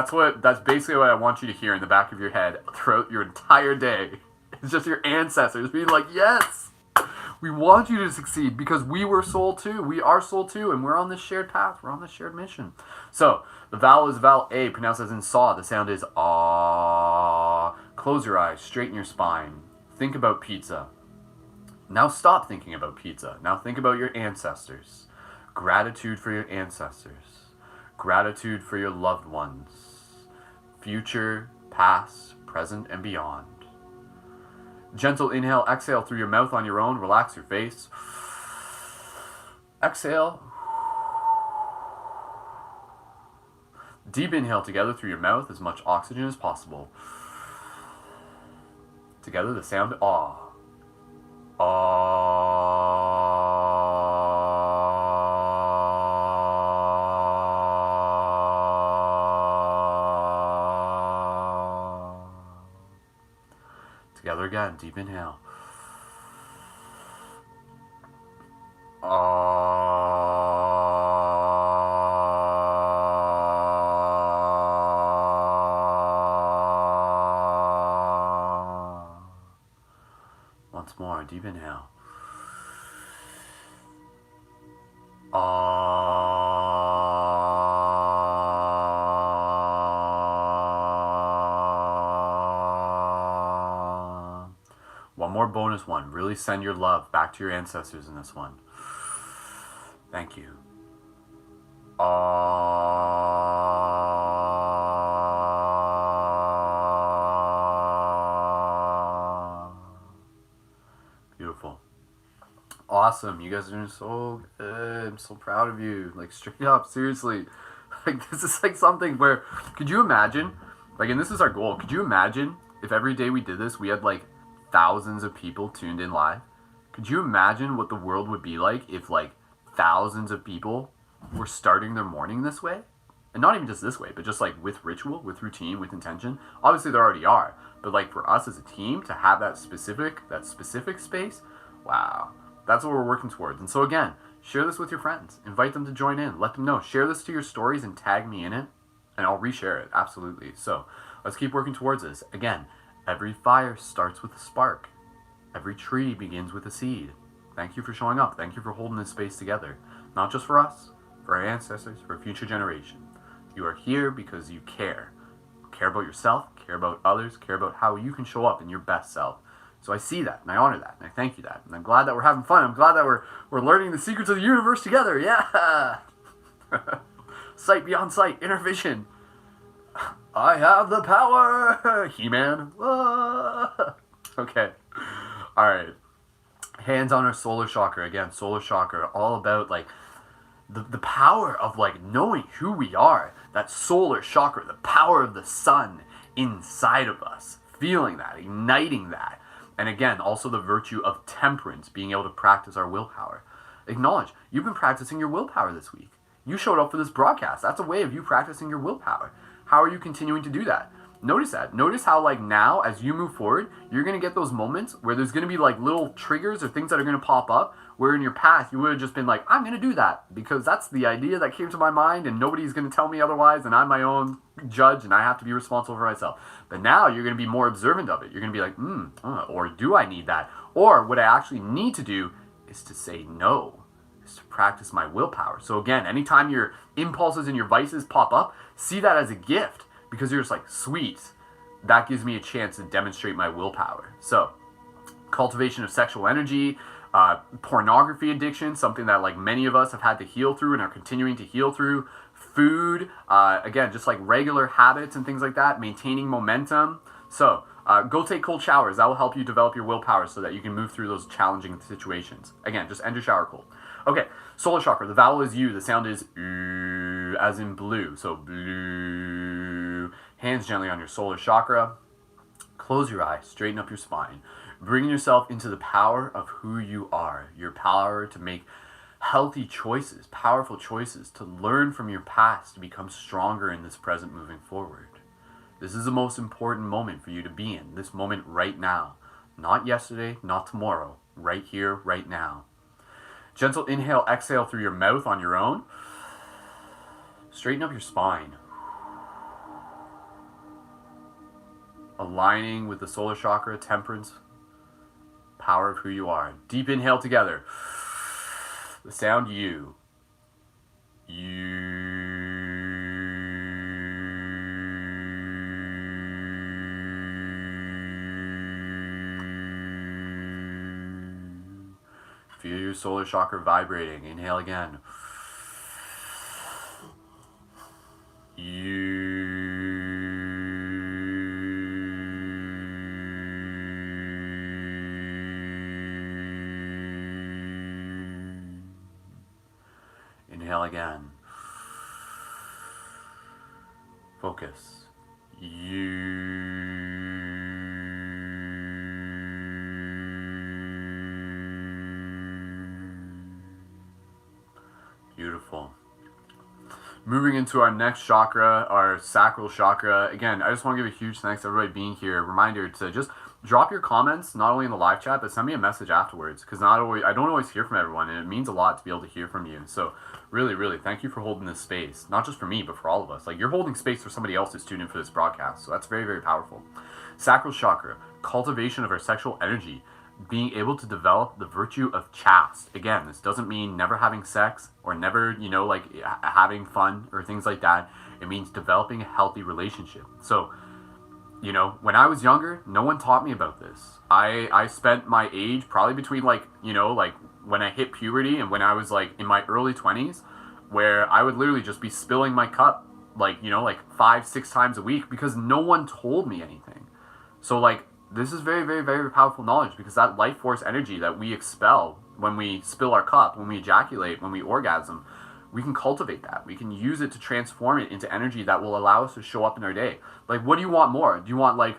that's basically what I want you to hear in the back of your head throughout your entire day. It's just your ancestors being like, yes, we want you to succeed because we were soul too. We are soul too, and we're on this shared path. We're on this shared mission. So the vowel is vowel A, pronounced as in saw. The sound is ah. Close your eyes, straighten your spine. Think about pizza. Now stop thinking about pizza. Now think about your ancestors. Gratitude for your ancestors. Gratitude for your loved ones. Future, past, present, and beyond. Gentle inhale, exhale through your mouth on your own. Relax your face. Exhale. Deep inhale together through your mouth, as much oxygen as possible. Together the sound ah. Together again, deep inhale. Once more, deep inhale. One more bonus one. Really send your love back to your ancestors in this one. Thank you. Beautiful. Awesome. You guys are doing so good. I'm so proud of you. Like, straight up, seriously. Like, this is like something where, could you imagine, like, and this is our goal, could you imagine if every day we did this, we had like thousands of people tuned in live? Could you imagine what the world would be like if like thousands of people were starting their morning this way? And not even just this way, but just like with ritual, with routine, with intention. Obviously there already are, but like for us as a team to have that specific space, wow, that's what we're working towards. And so again, share this with your friends, invite them to join in, let them know, share this to your stories and tag me in it, and I'll reshare it, absolutely. So let's keep working towards this. Again, every fire starts with a spark. Every tree begins with a seed. Thank you for showing up. Thank you for holding this space together. Not just for us, for our ancestors, for future generations. You are here because you care. Care about yourself, care about others, care about how you can show up in your best self. So I see that, and I honor that, and I thank you that. And I'm glad that we're having fun. I'm glad that we're learning the secrets of the universe together. Yeah! Sight beyond sight, inner vision. I have the power! He-Man. Okay. Alright. Hands on our solar chakra. Again, solar chakra, all about like the power of like knowing who we are. That solar chakra, the power of the sun inside of us. Feeling that, igniting that. And again, also the virtue of temperance, being able to practice our willpower. Acknowledge, you've been practicing your willpower this week. You showed up for this broadcast. That's a way of you practicing your willpower. How are you continuing to do that? Notice that. Notice how like now, as you move forward, you're going to get those moments where there's going to be like little triggers or things that are going to pop up where in your past you would have just been like, I'm going to do that because that's the idea that came to my mind and nobody's going to tell me otherwise and I'm my own judge and I have to be responsible for myself. But now you're going to be more observant of it. You're going to be like, or do I need that? Or what I actually need to do is to say no, is to practice my willpower. So again, anytime your impulses and your vices pop up, see that as a gift. Because you're just like, sweet, that gives me a chance to demonstrate my willpower. So, cultivation of sexual energy, pornography addiction, something that like many of us have had to heal through and are continuing to heal through. Food, again, just like regular habits and things like that, maintaining momentum. So, go take cold showers. That will help you develop your willpower so that you can move through those challenging situations. Again, just end your shower cold. Okay, solar chakra. The vowel is U. The sound is U, as in blue. So blue. Hands gently on your solar chakra. Close your eyes. Straighten up your spine. Bring yourself into the power of who you are. Your power to make healthy choices, powerful choices, to learn from your past, to become stronger in this present moving forward. This is the most important moment for you to be in. This moment right now. Not yesterday, not tomorrow. Right here, right now. Gentle inhale, exhale through your mouth on your own. Straighten up your spine. Aligning with the solar chakra, temperance, power of who you are. Deep inhale together. The sound U. Feel your solar chakra vibrating. Inhale again. Inhale again. Focus. Beautiful. Moving into our next chakra, our sacral chakra. Again, I just want to give a huge thanks to everybody being here. Reminder to just drop your comments, not only in the live chat, but send me a message afterwards. Because I don't always hear from everyone, and it means a lot to be able to hear from you. So really, really, thank you for holding this space. Not just for me, but for all of us. Like, you're holding space for somebody else who's tuned in for this broadcast. So that's very, very powerful. Sacral chakra, cultivation of our sexual energy. Being able to develop the virtue of chaste. Again, this doesn't mean never having sex or never, having fun or things like that. It means developing a healthy relationship. So, when I was younger, no one taught me about this. I spent my age probably between when I hit puberty and when I was in my early 20s, where I would literally just be spilling my cup 5-6 times a week because no one told me anything. So this is very, very, very powerful knowledge because that life force energy that we expel when we spill our cup, when we ejaculate, when we orgasm, we can cultivate that. We can use it to transform it into energy that will allow us to show up in our day. What do you want more? Do you want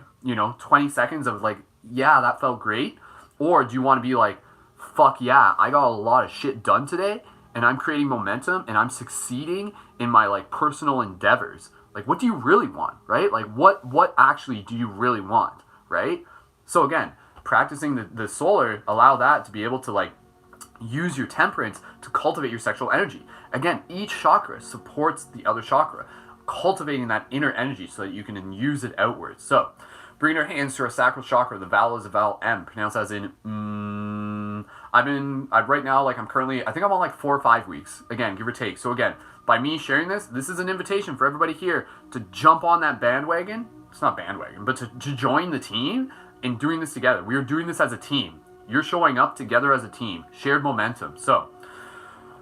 20 seconds of yeah, that felt great? Or do you want to be fuck yeah, I got a lot of shit done today and I'm creating momentum and I'm succeeding in my personal endeavors? What do you really want, right? What actually do you really want? Right? So again, practicing the solar, allow that to be able to use your temperance to cultivate your sexual energy. Again, each chakra supports the other chakra, cultivating that inner energy so that you can then use it outwards. So bring our hands to our sacral chakra. The vowel is a vowel M, pronounced as in right now, I'm currently, I think I'm on 4 or 5 weeks, again, give or take. So again, by me sharing this is an invitation for everybody here to jump on that bandwagon. It's not bandwagon, but to join the team in doing this together. We are doing this as a team. You're showing up together as a team. Shared momentum. So,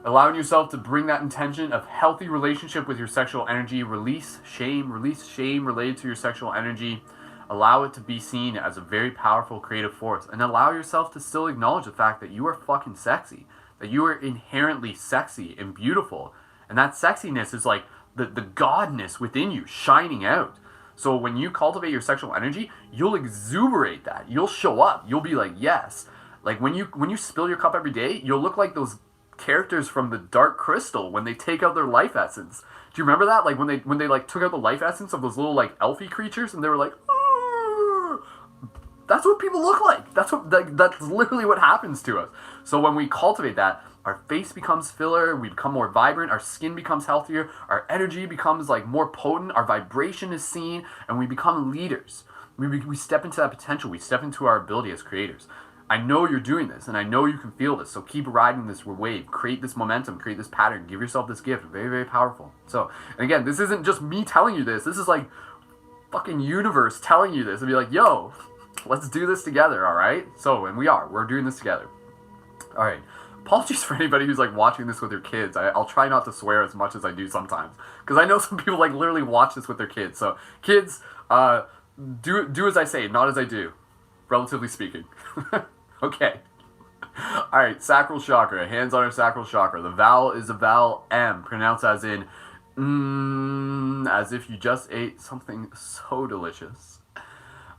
allowing yourself to bring that intention of healthy relationship with your sexual energy. Release shame related to your sexual energy. Allow it to be seen as a very powerful creative force. And allow yourself to still acknowledge the fact that you are fucking sexy. That you are inherently sexy and beautiful. And that sexiness is like the godness within you shining out. So when you cultivate your sexual energy, you'll exuberate that. You'll show up. You'll be like, yes. Like when you spill your cup every day, you'll look like those characters from the Dark Crystal when they take out their life essence. Do you remember that? Like when they like took out the life essence of those little like elfy creatures and they were like, "Arr!" That's what people look like. That's literally what happens to us. So when we cultivate that, our face becomes fuller, we become more vibrant, our skin becomes healthier, our energy becomes like more potent, our vibration is seen, and we become leaders. We step into that potential, we step into our ability as creators. I know you're doing this, and I know you can feel this, so keep riding this wave, create this momentum, create this pattern, give yourself this gift, very, very powerful. So, and again, this isn't just me telling you this is like fucking universe telling you this, and be like, yo, let's do this together, alright? So, and we're doing this together. Alright. Apologies for anybody who's like watching this with their kids. I'll try not to swear as much as I do sometimes, because I know some people like literally watch this with their kids. So kids, do as I say, not as I do, relatively speaking. Okay. All right, sacral chakra, hands on our sacral chakra. The vowel is a vowel M, pronounced as in as if you just ate something so delicious.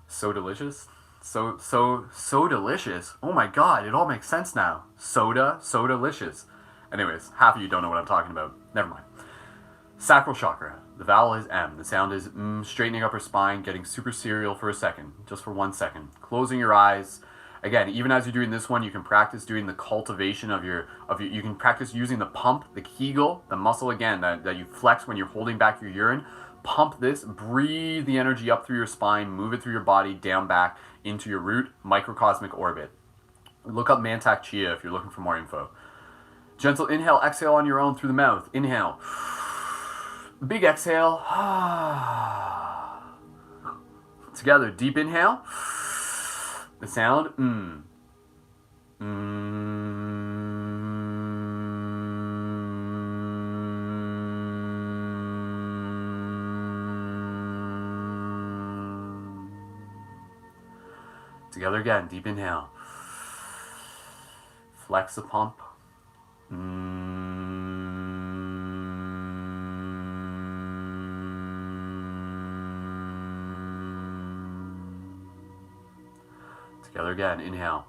So delicious? So delicious. Oh my god, it all makes sense now. So delicious. Anyways, half of you don't know what I'm talking about. Never mind. Sacral chakra. The vowel is M. The sound is straightening up her spine, getting super serial for a second. Just for 1 second. Closing your eyes. Again, even as you're doing this one, you can practice doing the cultivation of your you can practice using the pump, the Kegel, the muscle again that you flex when you're holding back your urine. Pump this, breathe the energy up through your spine, move it through your body, down back into your root, microcosmic orbit. Look up Mantak Chia if you're looking for more info. Gentle inhale, exhale on your own through the mouth. Inhale. Big exhale. Together, deep inhale. The sound, Together again, deep inhale. Flex the pump. Together again, inhale.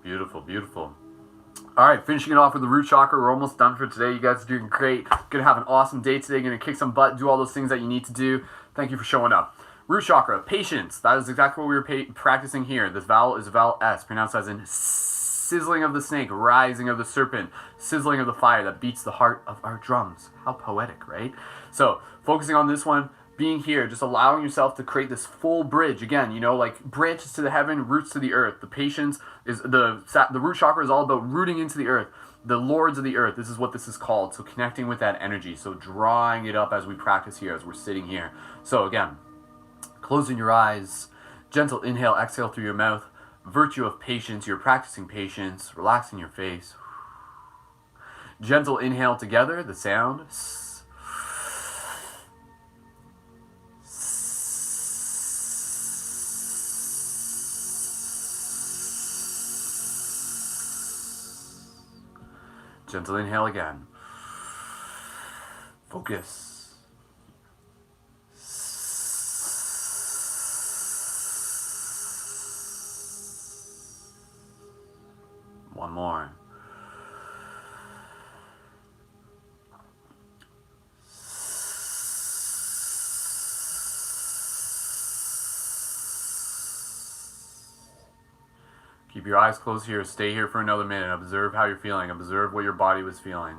Beautiful, beautiful. All right, finishing it off with the root chakra. We're almost done for today. You guys are doing great. Gonna have an awesome day today. Gonna kick some butt, do all those things that you need to do. Thank you for showing up. Root chakra, patience. That is exactly what we were practicing here. This vowel is a vowel S, pronounced as in sizzling of the snake, rising of the serpent, sizzling of the fire that beats the heart of our drums. How poetic, right? So, focusing on this one, being here, just allowing yourself to create this full bridge. Again, you know, like branches to the heaven, roots to the earth. The patience is, the root chakra is all about rooting into the earth. The lords of the earth, this is what this is called. So connecting with that energy. So drawing it up as we practice here, as we're sitting here. So again, closing your eyes, gentle inhale, exhale through your mouth. Virtue of patience, you're practicing patience, relaxing your face. Gentle inhale together, the sound. Gentle inhale again. Focus. One more. Keep your eyes closed here. Stay here for another minute. Observe how you're feeling. Observe what your body was feeling.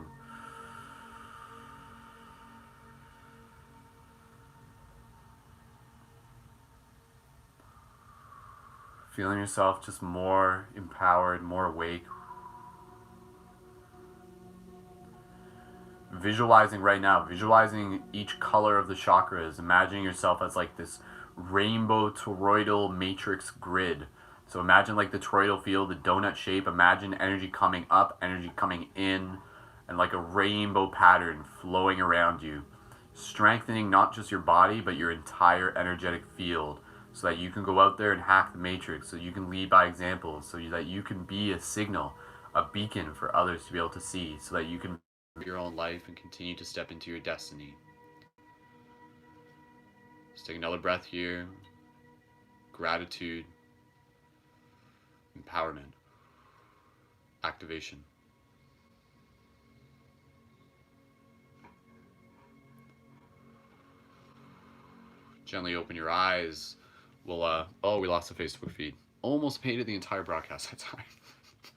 feeling yourself just more empowered, more awake. Visualizing right now, visualizing each color of the chakras, imagining yourself as like this rainbow toroidal matrix grid. So imagine like the toroidal field, the donut shape. Imagine energy coming up, energy coming in, and like a rainbow pattern flowing around you, strengthening not just your body but your entire energetic field, so that you can go out there and hack the matrix, so you can lead by example, so that you can be a signal, a beacon for others to be able to see, so that you can live your own life and continue to step into your destiny. Let's take another breath here. Gratitude, empowerment, activation. Gently open your eyes. We'll, oh, we lost the Facebook feed. Almost made it the entire broadcast that time.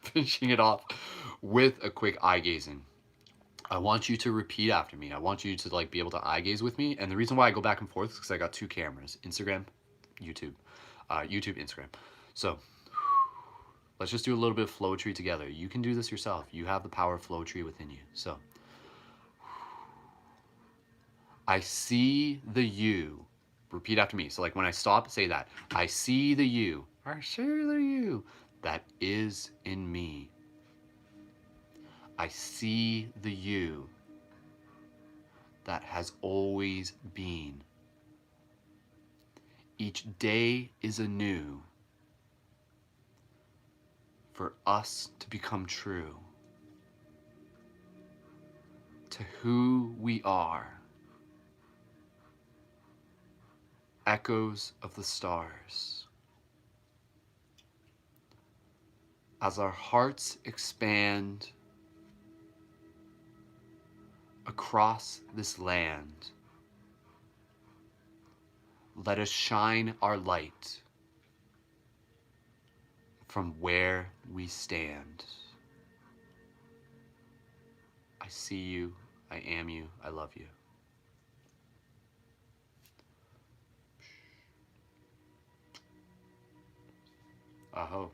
Finishing it off with a quick eye gazing. I want you to repeat after me. I want you to like be able to eye gaze with me. And the reason why I go back and forth is because I got two cameras, Instagram, YouTube, Instagram. So let's just do a little bit of flow tree together. You can do this yourself. You have the power of flow tree within you. So I see the you. Repeat after me. So like when I stop, say that. I see the you. I see the you that is in me. I see the you that has always been. Each day is anew for us to become true to who we are. Echoes of the stars. As our hearts expand across this land, let us shine our light from where we stand. I see you, I am you, I love you. Aho.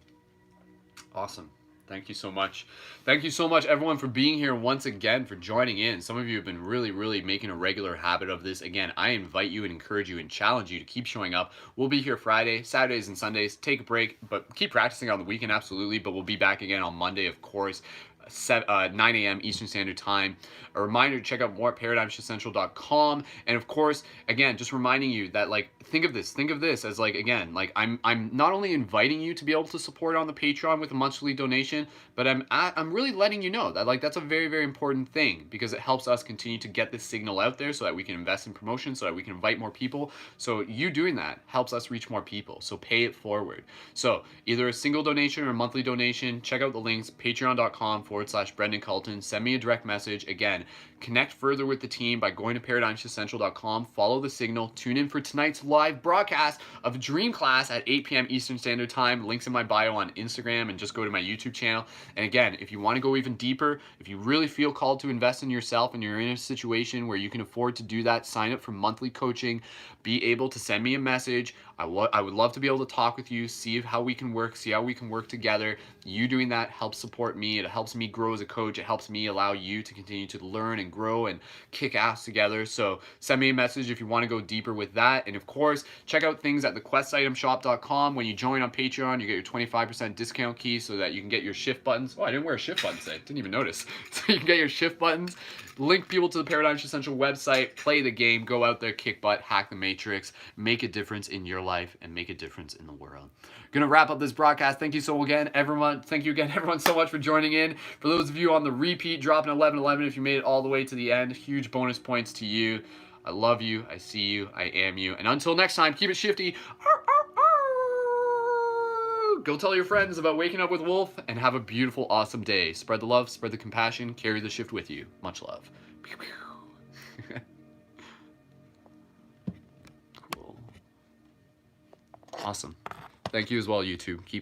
Awesome. Thank you so much. Thank you so much, everyone, for being here once again, for joining in. Some of you have been really making a regular habit of this. Again, I invite you and encourage you and challenge you to keep showing up. We'll be here Friday, Saturdays, and Sundays. Take a break, but keep practicing on the weekend, absolutely. But we'll be back again on Monday, of course. 9 a.m. Eastern Standard Time. A reminder to check out more at paradigmshiftcentral.com. And of course, again, just reminding you that, like, think of this as, like, again, like, I'm not only inviting you to be able to support on the Patreon with a monthly donation, but I'm really letting you know that, like, that's a very important thing, because it helps us continue to get this signal out there so that we can invest in promotion, so that we can invite more people. So you doing that helps us reach more people. So pay it forward. So either a single donation or a monthly donation, check out the links, patreon.com/Brendan Culton. Send me a direct message. Again, connect further with the team by going to paradigmshiftcentral.com. Follow the signal. Tune in for tonight's live broadcast of Dream Class at 8 p.m. Eastern Standard Time. Links in my bio on Instagram, and just go to my YouTube channel. And again, if you want to go even deeper, if you really feel called to invest in yourself and you're in a situation where you can afford to do that, sign up for monthly coaching. Be able to send me a message. I would love to be able to talk with you, see how we can work together. You doing that helps support me. It helps me grow as a coach. It helps me allow you to continue to learn and grow and kick ass together. So send me a message if you want to go deeper with that. And of course, check out things at thequestitemshop.com. When you join on Patreon, you get your 25% discount key so that you can get your shift buttons. Oh, I didn't wear a shift button today. Didn't even notice. So you can get your shift buttons, link people to the Paradigm Shift Central website, play the game, go out there, kick butt, hack the matrix, make a difference in your life, and make a difference in the world. Gonna wrap up this broadcast. Thank you again, everyone, so much for joining in. For those of you on the repeat, dropping 11:11, if you made it all the way to the end, huge bonus points to you. I love you. I see you. I am you. And until next time, keep it shifty. Go tell your friends about waking up with Wolf, and have a beautiful, awesome day. Spread the love, spread the compassion, carry the shift with you. Much love. Cool. Awesome. Thank you as well, YouTube. Keep